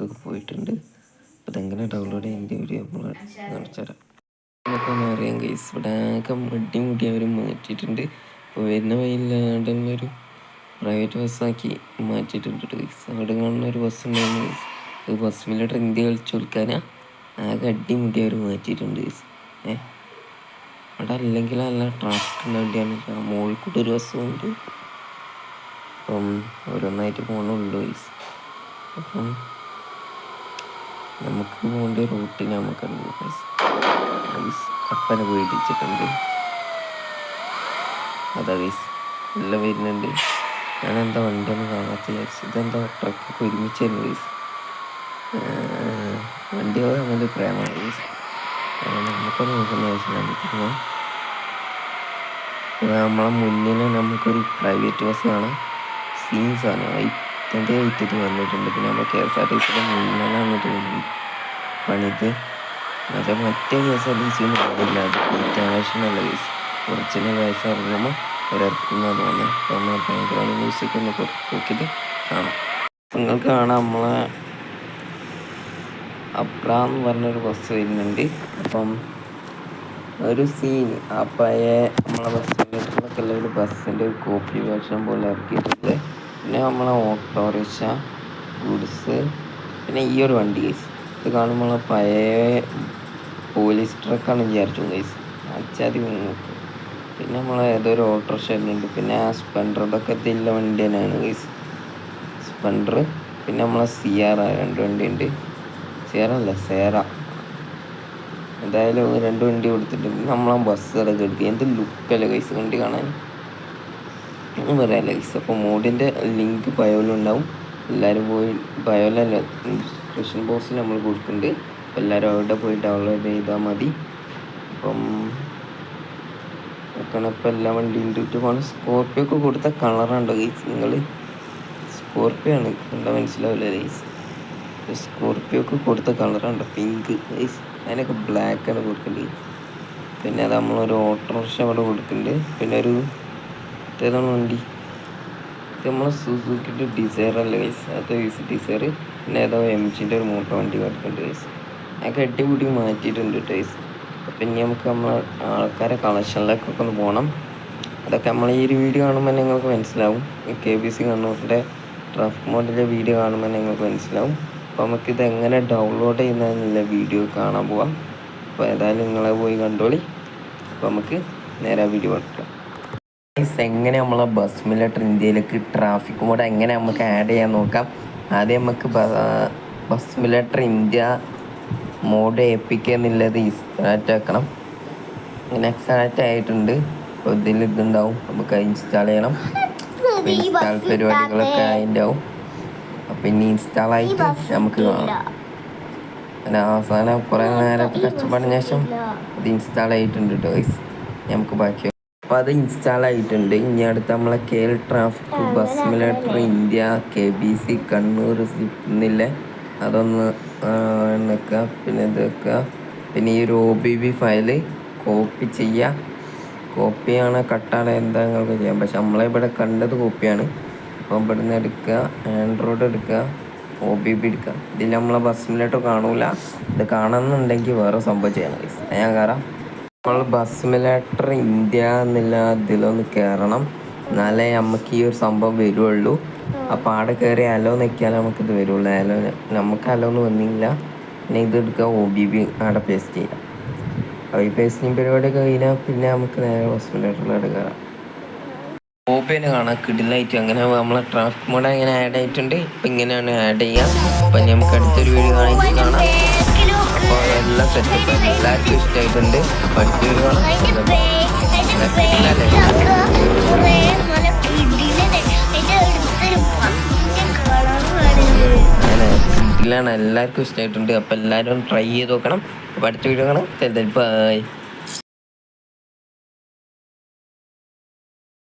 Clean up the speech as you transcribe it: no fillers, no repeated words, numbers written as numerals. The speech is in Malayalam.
ലോക്കൊക്കെ പോയിട്ടുണ്ട്. അപ്പോൾ ഇതെങ്ങനെ ഡൗൺലോഡ് ചെയ്യുന്ന വീഡിയോ നമ്മൾ കാണിച്ചു തരാം. നമുക്കൊന്ന് അറിയാം ഗൈസ്, ഇവിടെയൊക്കെ മുടി അവർ മാറ്റിയിട്ടുണ്ട്. അപ്പോൾ വരുന്ന വഴിയില്ലാണ്ടൊരു പ്രൈവറ്റ് ബസ്സാക്കി മാറ്റിയിട്ടുണ്ട് ഗൈസ്. അവിടെ കാണുന്ന ഒരു ബസ് ഉണ്ടായിരുന്നു ഗൈസ്. അത് ബസ്സിലെ ഇന്ത്യ കളിച്ചു കൊടുക്കാനാ ആകെ അടിമുടി അവർ മാറ്റിയിട്ടുണ്ട് ഗൈസ്. അവിടെ അല്ലെങ്കിൽ നല്ല ട്രാഫിക് വണ്ടിയാണ്. മുകളിൽ കൂടെ ഒരു ബസ്സുണ്ട്. അപ്പം ഓരോന്നായിട്ട് പോകണുള്ളൂ ഗൈസ്. അപ്പം നമുക്ക് പോകേണ്ട റൂട്ടിന് നമുക്കറിയാം ഗൈസ്. അപ്പനെ പേടിച്ചിട്ടുണ്ട്. അതാ ഗൈസ് എല്ലാം വരുന്നുണ്ട്. ഞാനെന്താ വണ്ടിയൊന്നും കാണാത്ത വിചാരിച്ചു. ഇതെന്താ ട്രക്കൊക്കെ ഒരുമിച്ചായിരുന്നു ഗൈസ്. വണ്ടികൾ അങ്ങനെ പ്രേമാണ് ഗൈസ്. നമുക്കൊന്ന് നോക്കുന്ന ആവശ്യമില്ല. നമ്മളെ മുന്നിൽ നമുക്കൊരു പ്രൈവറ്റ് ബസ് കാണാം. സീൻസാണ് ഇതിൻ്റെ ഇത് വന്നിട്ടുണ്ട്. പിന്നെ നമ്മൾ KSRTC മുന്നിലാണ് തോന്നുന്നുണ്ട് പണിത്. അത് മറ്റേ KSRTC ഒന്നും അത് ഇന്റർനാഷണൽ ഗൈസ്. ഒറിജിനൽ വയസ്സ് ഇറങ്ങുമ്പോൾ ഒരിറക്കുന്നതാണ് തോന്നുന്നത്. അപ്പോൾ നമ്മളെ ബാക്ക്ഗ്രൗണ്ട് മ്യൂസിക് ഒന്ന് നോക്കിയിട്ട് കാണാം. നിങ്ങൾക്ക് കാണാം നമ്മളെ അപ്ര എന്ന് പറഞ്ഞൊരു ബസ് വരുന്നുണ്ട്. അപ്പം ഒരു സീൻ ആ പഴയ നമ്മളെ ബസ്സിനൊക്കെ ഒരു ബസ്സിൻ്റെ ഒരു കോപ്പി വേർഷൻ പോലെ ഇറക്കിയിട്ടുണ്ട്. പിന്നെ നമ്മളെ ഓട്ടോറിക്ഷ, ഗുഡ്സ്, പിന്നെ ഈ ഒരു വണ്ടി ഗൈസ്. ഇത് കാണുമ്പോൾ പഴയ പോലീസ് ട്രക്കാണ് വിചാരിച്ചു ഗൈസ്. അച്ചാതി നോക്കും. പിന്നെ നമ്മൾ ഏതൊരു ഓട്ടോറിക്ഷ ഉണ്ട്. പിന്നെ ആ സ്പെൻഡർ, ഇതൊക്കെ ഇതില്ല വണ്ടി തന്നെയാണ് ഗൈസ്. സ്പെൻഡർ, പിന്നെ നമ്മളെ CR 2 വണ്ടി ഉണ്ട്. CR അല്ല സേറ. എന്തായാലും 2 വണ്ടി കൊടുത്തിട്ട് നമ്മളാ ബസ്സുകളൊക്കെ എടുക്കുക. എന്ത് ലുക്കല്ലേ ഗൈസ് വണ്ടി കാണാൻ, ഒന്നും പറയാല്ല ഗൈസ്. അപ്പോൾ മോഡിൻ്റെ ലിങ്ക് ബയോയിലുണ്ടാവും. എല്ലാവരും പോയി, ബയോയിലല്ല ഡിസ്ക്രിപ്ഷൻ ബോക്സിൽ നമ്മൾ കൊടുക്കുന്നുണ്ട്. അപ്പോൾ എല്ലാവരും അവിടെ പോയി ഡൗൺലോഡ് ചെയ്താൽ മതി. അപ്പം നോക്കണം. ഇപ്പോൾ എല്ലാ വണ്ടിയും ഇട്ടിട്ട് പോകണം. സ്കോർപ്പിയോക്ക് കൊടുത്ത കളറുണ്ടോ ഗൈസ്? നിങ്ങൾ സ്കോർപ്പിയോ ആണ് എന്താ മനസ്സിലാവില്ല ഗൈസ്. സ്കോർപ്പിയോക്ക് കൊടുത്ത കളറുണ്ടോ? Pink guys. അതിനൊക്കെ ബ്ലാക്കാണ് കൊടുക്കേണ്ടത്. പിന്നെ അത് നമ്മളൊരു ഓട്ടോറിക്ഷ അവിടെ കൊടുക്കുന്നുണ്ട്. പിന്നെ ഒരു ഏതാണ് വണ്ടി, ഇത് നമ്മളെ സുസുക്കിൻ്റെ ഡിസയർ അല്ലേ ഗൈസ്. അത് ഡിസയർ. പിന്നെ ഏതോ MGൻ്റെ ഒരു മോട്ടർ വണ്ടി കൊടുക്കുന്നുണ്ട് ഗൈസ്. അതൊക്കെ അടിപൊളി മാറ്റിയിട്ടുണ്ട് ഗൈസ്. പിന്നെ നമുക്ക് നമ്മളെ ആൾക്കാരെ കളക്ഷനിലേക്കൊക്കെ ഒന്ന് പോകണം. അതൊക്കെ നമ്മൾ ഈ ഒരു വീഡിയോ കാണുമ്പോൾ നിങ്ങൾക്ക് മനസ്സിലാവും. KBC കണ്ണൂരിൻ്റെ ട്രാഫിക് മോഡിലെ വീഡിയോ കാണുമ്പോൾ നിങ്ങൾക്ക് മനസ്സിലാവും. അപ്പോൾ നമുക്കിത് എങ്ങനെ ഡൗൺലോഡ് ചെയ്യുന്നതെന്നുള്ള വീഡിയോ കാണാൻ പോവാം. അപ്പോൾ ഏതായാലും നിങ്ങളെ പോയി കണ്ടോളി. അപ്പോൾ നമുക്ക് നേരെ വീഡിയോ എടുക്കാം. എങ്ങനെ നമ്മളെ ബസ് മിലിറ്ററി ഇന്ത്യയിലേക്ക് ട്രാഫിക് മോഡ് എങ്ങനെ നമുക്ക് ആഡ് ചെയ്യാൻ നോക്കാം. ആദ്യം നമുക്ക് bus military India mode APK എന്നുള്ളത് ഇൻസ്റ്റാൾട്ട് ആക്കണം. ഇങ്ങനെ എക്സ്റ്റാൾട്ട് ആയിട്ടുണ്ട്. അപ്പോൾ ഇതിൽ ഇതുണ്ടാവും, നമുക്ക് ഇൻസ്റ്റാൾ ചെയ്യണം. ഇൻസ്റ്റാൾ പരിപാടികളൊക്കെ അതിൻ്റെ ആവും. അപ്പം ഇനി ഇൻസ്റ്റാൾ ആയിട്ട് നമുക്ക് കാണാം. പിന്നെ അവസാനം കുറേ നേരത്തെ കഷ്ടപ്പാടിന് ശേഷം അത് ഇൻസ്റ്റാൾ ആയിട്ടുണ്ട് കേട്ടോ ഗൈസ്. നമുക്ക് ബാക്കി അപ്പോൾ അത് ഇൻസ്റ്റാൾ ആയിട്ടുണ്ട്. ഇനി അടുത്ത് നമ്മളെ KL traffic bus military India KBC Kannur എന്നില്ല അതൊന്ന് വെക്കുക. പിന്നെ ഇത് വെക്കുക. പിന്നെ ഈ ഒരു OBB ഫയൽ കോപ്പി ചെയ്യുക. കോപ്പിയാണ് കട്ടാണ് എന്താ നിങ്ങൾക്ക് ചെയ്യാം. പക്ഷെ നമ്മളിവിടെ കണ്ടത് കോപ്പിയാണ്. അപ്പം ഇവിടെ നിന്ന് എടുക്കുക, ആൻഡ്രോയിഡ് എടുക്കുക, OBB എടുക്കുക. ഇതിൽ നമ്മളെ ബസ് മിലിറ്റർ കാണൂല. ഇത് കാണുന്നുണ്ടെങ്കിൽ വേറെ സംഭവം ചെയ്യണം ഗൈസ്. ഞാൻ കയറാം. നമ്മൾ ബസ് മിലിറ്റർ ഇന്ത്യ എന്നുള്ള ഇതിലൊന്ന് കയറണം. എന്നാലേ നമുക്ക് ഈ ഒരു സംഭവം വരുള്ളൂ. അപ്പോൾ അവിടെ കയറി അലോ നിൽക്കിയാലേ നമുക്കിത് വരുള്ളൂ. അലോ നമുക്ക് അലോന്ന് വന്നില്ല. പിന്നെ ഇത് എടുക്കുക, OBB അവിടെ പേസ്റ്റ് ചെയ്യാം. അപ്പോൾ ഈ പേസ്റ്റിങ് പരിപാടിയൊക്കെ കഴിഞ്ഞാൽ പിന്നെ നമുക്ക് നേരെ ബസ് മിലിറ്ററിലോട്ട് കയറാം. OBB തന്നെ കാണാം കിടിലായിട്ട്. അങ്ങനെ നമ്മളെ ട്രാഫിക് മോഡ് അങ്ങനെ ആഡ് ആയിട്ടുണ്ട്. അപ്പം ഇങ്ങനെയാണ് ആഡ് ചെയ്യുക. അപ്പം നമുക്ക് അടുത്തൊരു വീഡിയോ കാണാം. അപ്പോൾ എല്ലാം സെറ്റപ്പ് എല്ലാവർക്കും ഇഷ്ടമായിട്ടുണ്ട്. അപ്പോൾ അടുത്തൊരു വീഡിയോ കാണാം. അങ്ങനെ കിടിലാണ്, എല്ലാവർക്കും ഇഷ്ടമായിട്ടുണ്ട്. അപ്പോൾ എല്ലാവരും ട്രൈ ചെയ്ത് നോക്കണം. അപ്പോൾ അടുത്ത വീഡിയോ കാണാം. ബൈ.